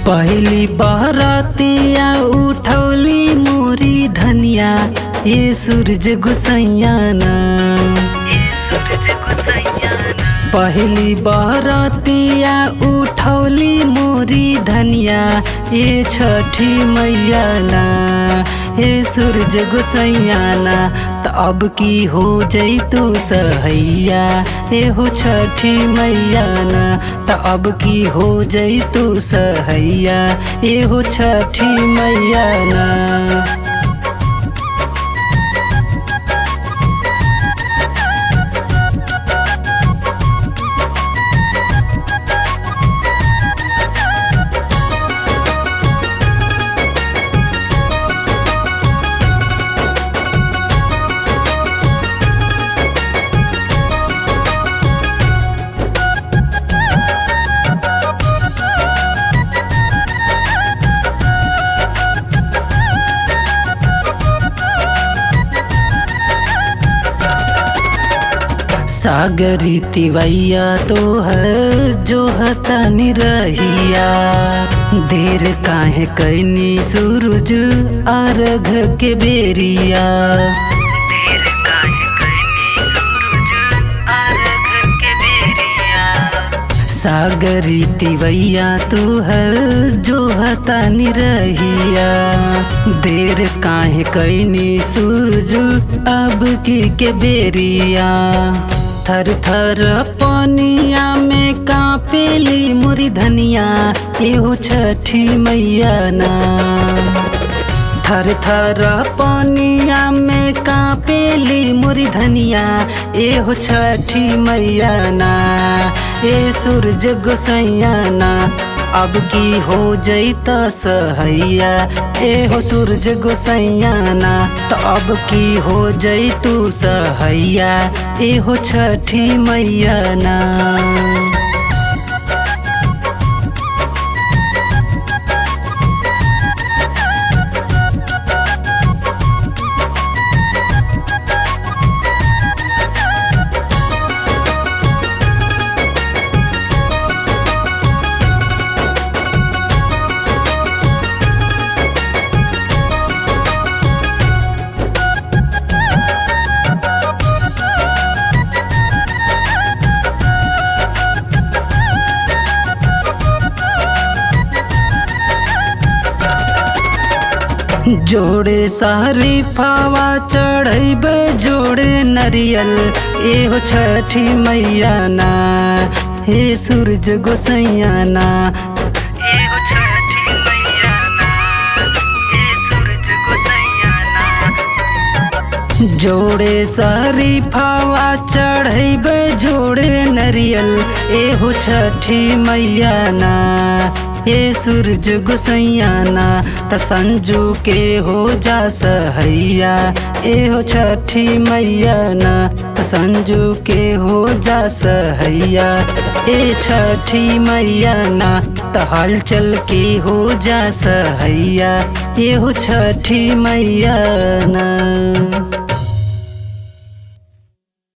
पहली बहरातिया उठौली मोरी धनिया, ये सूरज गोसैया ना। पहली बहरातिया उठौली मोरी धनिया, ये छठी मैया ना, ये सूरज गोसैया ना। त अब की हो जई तू सहैया, ये हो छठी मैया ना। त अब की हो जई तू सहैया, ये हो छठी मैया ना। सागरी तिवैया तो है जो हता निरहिया, देर काहे कैनी सूरज अर्घ के बेरिया। सागरी तिवैया तू है जो हता निरहिया, देर काहे कैनी सूरज अब के बेरिया। थर थर पनिया में कांपेली मोरी धनिया, एहो छठी मैया ना। थर थर पनिया में कांपेली मोरी धनिया, एहो छठी मैया ना, ए सूरज गोसैया ना। अब की हो जई त सहैया, ए हो सूरज गोसैया ना। त अब की हो जई तू सहैया, ए हो छठी मैया ना। जोड़े सारी फावा चढ़ब जोड़े नरियल, एहो छठी मैया ना, हे सूरज गोसैया ना। एहो छठी मैया ना, हे सूरज गोसैया ना। जोड़े सारी फावा चढ़ब जोड़े नरियल, एहो छठी मैया ना, ये सूरज गोसैया ना। त संजू के हो जा सहैया, ए हो छठी मैया ना। त संजू के हो जा सहैया, ए छठी मैया ना। त हलचल के हो जा सहैया, ए हो छठी मैया ना।